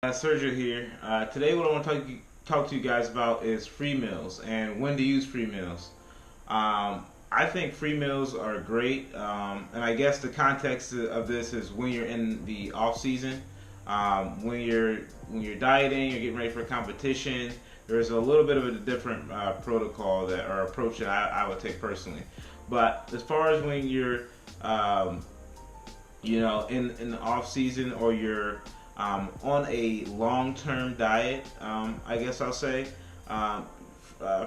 Sergio here. Today, what I want to talk to you guys about is free meals and when to use free meals. I think free meals are great, and I guess the context of this is when you're in the off season, when you're dieting, you're getting ready for a competition. There's a little bit of a different protocol that or approach that I would take personally. But as far as when you're in the off season or you're on a long-term diet, I guess I'll say,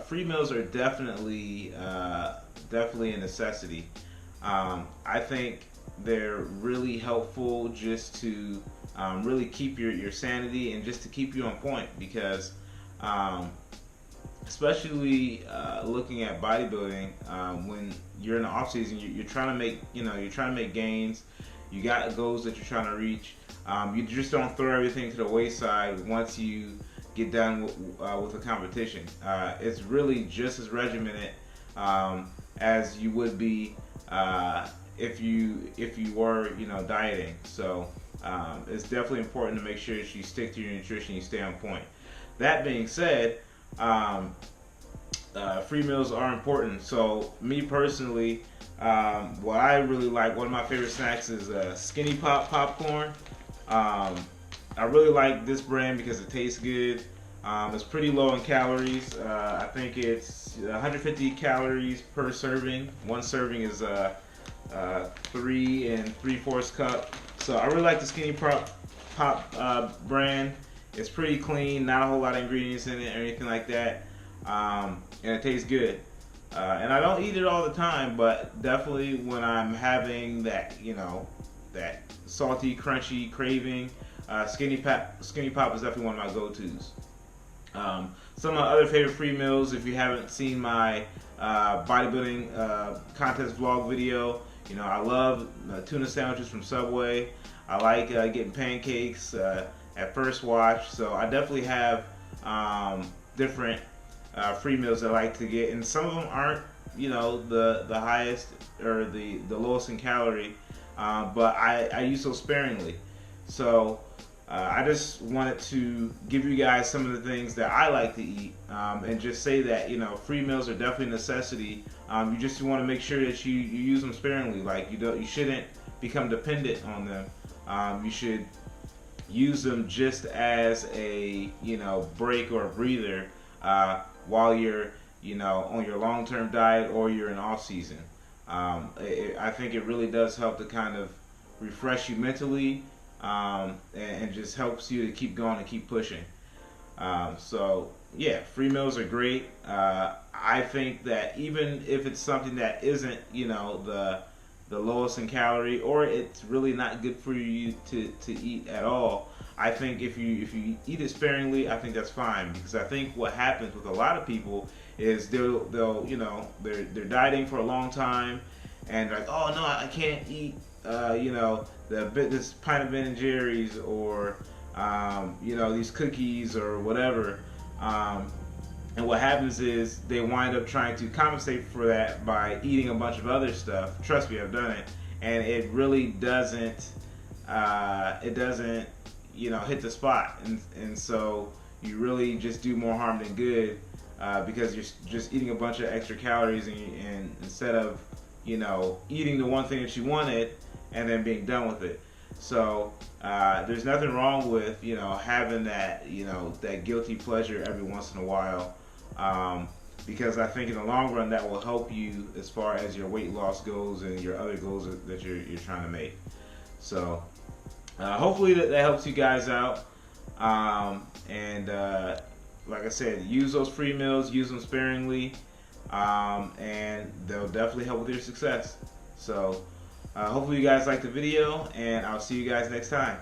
free meals are definitely a necessity. I think they're really helpful just to really keep your sanity and just to keep you on point because especially looking at bodybuilding, when you're in the off season, you're trying to make gains. You got goals that you're trying to reach. You just don't throw everything to the wayside once you get done with a competition. It's really just as regimented as you would be if you were dieting. So it's definitely important to make sure that you stick to your nutrition, you stay on point. That being said, free meals are important. So me personally, what I really like, one of my favorite snacks is Skinny Pop popcorn. I really like this brand because it tastes good. It's pretty low in calories. I think it's 150 calories per serving. One serving is 3 3/4 cup. So I really like the Skinny Pop brand. It's pretty clean, not a whole lot of ingredients in it or anything like that, and it tastes good. And I don't eat it all the time, but definitely when I'm having that, that salty, crunchy craving, Skinny Pop is definitely one of my go-tos. Some of my other favorite free meals, if you haven't seen my bodybuilding contest vlog video, I love tuna sandwiches from Subway. I like getting pancakes at First Watch. So I definitely have different free meals I like to get, and some of them aren't, the highest or the lowest in calorie, but I use those sparingly. So I just wanted to give you guys some of the things that I like to eat, and just say that free meals are definitely a necessity. You just want to make sure that you use them sparingly. Like you shouldn't become dependent on them. You should use them just as a break or a breather while you're on your long-term diet or you're in off season. I think it really does help to kind of refresh you mentally, and just helps you to keep going and keep pushing. So yeah, free meals are great. I think that even if it's something that isn't the lowest in calorie, or it's really not good for you to eat at all, I think if you eat it sparingly, I think that's fine. Because I think what happens with a lot of people is they're dieting for a long time, and like, oh no, I can't eat this pint of Ben and Jerry's, or these cookies or whatever. And what happens is they wind up trying to compensate for that by eating a bunch of other stuff. Trust me, I've done it, and it really doesn't. It doesn't, hit the spot, and so you really just do more harm than good, because you're just eating a bunch of extra calories, and instead of eating the one thing that you wanted and then being done with it. So there's nothing wrong with having that that guilty pleasure every once in a while, because I think in the long run that will help you as far as your weight loss goes and your other goals that you're trying to make. So hopefully that helps you guys out, and like I said, use those free meals, use them sparingly, and they'll definitely help with your success. So hopefully you guys liked the video, and I'll see you guys next time.